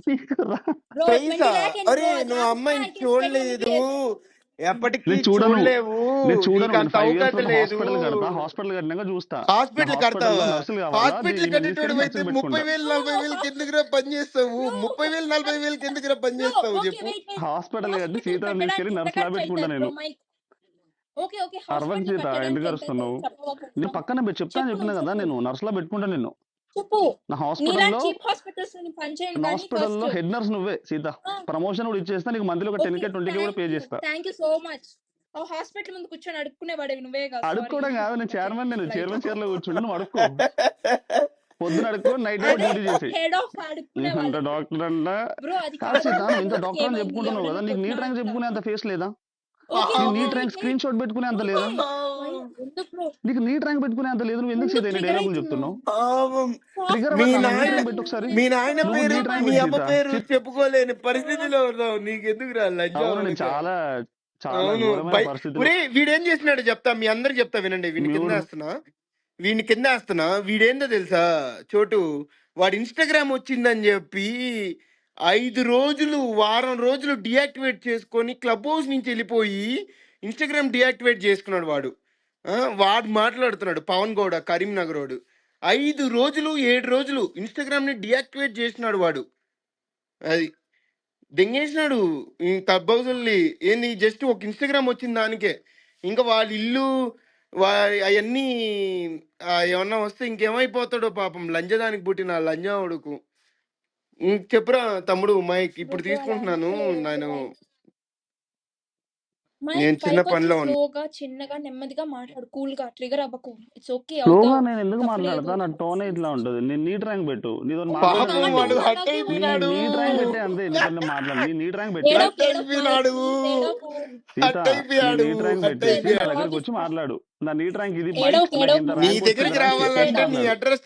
నీకు రా bro ఫేసా 20 lakh ఏంటి అరే బ్రో? అది నువ్వు రాకపోతే అమ్మాయిని I can spend on చూడలేదు, BS. ఎప్పటికీ నేను చూడను. చూడలేవు, నేను చూడను. నీకు నేను అంత 5 ఇయర్స్ అవకాశం తర్వాత లేదు. హాస్పిటల్ కడతా. హాస్పిటల్ కట్టినాక చూస్తా. నా హాస్పిటల్ హాస్పిటల్‌లో కడతావా? నర్సులు కావాలా? హాస్పిటల్ ఈమెను కట్టేటోడు తీసుకెళ్ళి అయితే నర్సులు పెట్టుకుంటా. 30,000 40,000 ఎందుకురా పని చేస్తావు? బ్రో 30,000 40,000 ఎందుకురా పని బ్రో చేస్తావు ఓకే చెప్పు. Wait wait. హాస్పిటల్ కట్టి హాస్పిటల్ సీతని తీసుకెళ్ళి కట్టడానికి ఎంత నర్సులా ఖర్చు పెట్టుకుంటా అయితది నేను. Bro mike? ఓకే ఓకే అరవకు హాస్పిటల్ సీత, కట్టడానికి ఎందుకు ఎంత అరుస్తున్నావు? అయితది చెప్పవా నేను కొంచెం? పక్కన చెప్తా అని చెప్పు చెప్పినా నువ్వు కదా, చెప్పు. నేను నర్సులా పెట్టుకుంటా నిన్ను. చెప్పు. నా నీలా హాస్పిటల్‌లో చీప్ హాస్పిటల్స్ ని పనిచేయండి నా కానీ హాస్పిటల్‌లో ఫస్ట్. హెడ్ నర్స్ నువ్వే సీత. ప్రమోషన్ కూడా ఇచ్చేస్తా. నీకు మంత్లీ ఒక 10K ఓకే 20K కూడా పే చేస్తా. Thank you so much. ఆ హాస్పిటల్ ముందు కూర్చొని అడుక్కునేవాడివి నువ్వేగా. సారీ. అడుక్కోవడం కాదు, నేను ఓకే చైర్మన్. నేను లైట్. చైర్మన్ చైర్‌లో కూర్చుంటా. నువ్వు అడుక్కో. పొద్దున అడుక్కో, నైట్ ఏమో అదే డ్యూటీ చేసేయి. హెడ్ ఆఫ్ అంత అడుక్కునేవాడివి. డాక్టర్ అంట. బ్రో అది కాదు కాదు సీత, బ్రో. నువ్వు ఇంత తర్వాత డాక్టర్ అని ఏమైంది? చెప్పుకుంటున్నావు కదా, ఎవరైనా నీకు నీట్ కొట్టినా ర్యాంక్ అంట. చెప్పుకునే అంత ఫేస్ లేదా? ఓకే నీ okay NEET rank wait screen wait. Shot పెట్టుకునే అంత లేదా? ఎందుకు బ్రో? నీకు నీట్ ర్యాంక్ పెట్టుకునే అంత లేదు. నువ్వు ఎందుకు ఎందుకు సీత ఇన్ని ట్రిగర్ డైలాగులు అవుతున్నావు? చెప్తున్నావు? సాఫ్ట్ ట్రిగర్ మీ అవ్వక, నీట్ నాయన ర్యాంక్ పెట్టు ఒకసారి. మీ నాయన నువ్వు పేరు నీట్ ర్యాంక్ మీ పెట్టు అమ్మ సీత. పేరు చెప్పుకోలేని పరిస్థితిలో ఉన్నావు. నీకెందుకురా లంజా అవును, నేను ఉడక. చాలా చాలా అవును ఘోరమైన పరిస్థితిలో. ఒరే వీడేం చేసినాడు చెప్తా, మీ అందరికి చెప్తా వినండి. ఎవడు వీడిని కింద వేస్తున్నా. వీడేందో తెలుసా చోటు, వాడు ఇన్స్టాగ్రామ్ వచ్చిందని చెప్పి 5 రోజులు వారం రోజులు డియాక్టివేట్ చేసుకొని క్లబ్ హౌస్ నుంచి వెళ్ళిపోయి ఇన్స్టాగ్రామ్ డియాక్టివేట్ చేసుకున్నాడు వాడు. వాడు మాట్లాడుతున్నాడు పవన్ గౌడ కరీంనగర్ వాడు. 5 రోజులు 7 రోజులు ఇన్స్టాగ్రామ్ ని డియాక్టివేట్ చేసినాడు వాడు. అది దెంగేసినాడు ఈ క్లబ్ హౌస్ని. ఏంది జస్ట్ ఒక ఇన్స్టాగ్రామ్ వచ్చిన దానికే. ఇంకా వాళ్ళ ఇల్లు అవన్నీ ఏమన్నా వస్తే ఇంకేమైపోతాడో పాపం, లంజదానికి పుట్టిన లంజా ఉడుకు. చెప్పురా తమ్ముడు మైక్ ఇప్పుడు బ్రో అలా తీసుకుంటున్నాను. అనుకోలేదు నేను మైక్ నేను చిన్న పైకి వచ్చి పనిలో ఉన్నా. స్లోగా చిన్నగా నెమ్మదిగా మాట్లాడు. కూల్ గా ట్రిగర్ అవ్వకు. ఇట్స్ ఓకే స్లోగా అవుతావు. నేను ఎందుకు తప్పులేదు. మాట్లాడతా? నా టోన్ ఇట్లా ఉంటుంది. నేను నీట్ ర్యాంక్ పెట్టు. నీతో ఓకే మాట్లాడే పాపం ఏం కాబట్టి లేదు. వాడు నువ్వు హట్ అలాగే నీ ఉండు. అయిపోయినాడు. నీట్ ర్యాంక్ పెట్టే అంతే. నీతో మాట్లాడు. నీ నీట్ ర్యాంక్ పెట్టు. ఏడోకు హట్ ఏడోకు మైక్ అయిపోయినాడు. ప్లీజ్ ఏడోకు. సీత, హట్ నీ అయిపోయాడు. నీట్ ర్యాంక్ హట్ పెట్టేసి నా ఏడోకు దగ్గరకు అయిపోయాడు. వచ్చి ఆఫీస్ మాట్లాడు. నా నీట్ ర్యాంక్ ఇది మైక్, ఏడోకు నాకు ఇంత ఏడోకు నీ ర్యాంక్ దగ్గరికి వచ్చిందిరా అని చెప్పేసి రావాలంటే నీ మాట్లాడు. అడ్రస్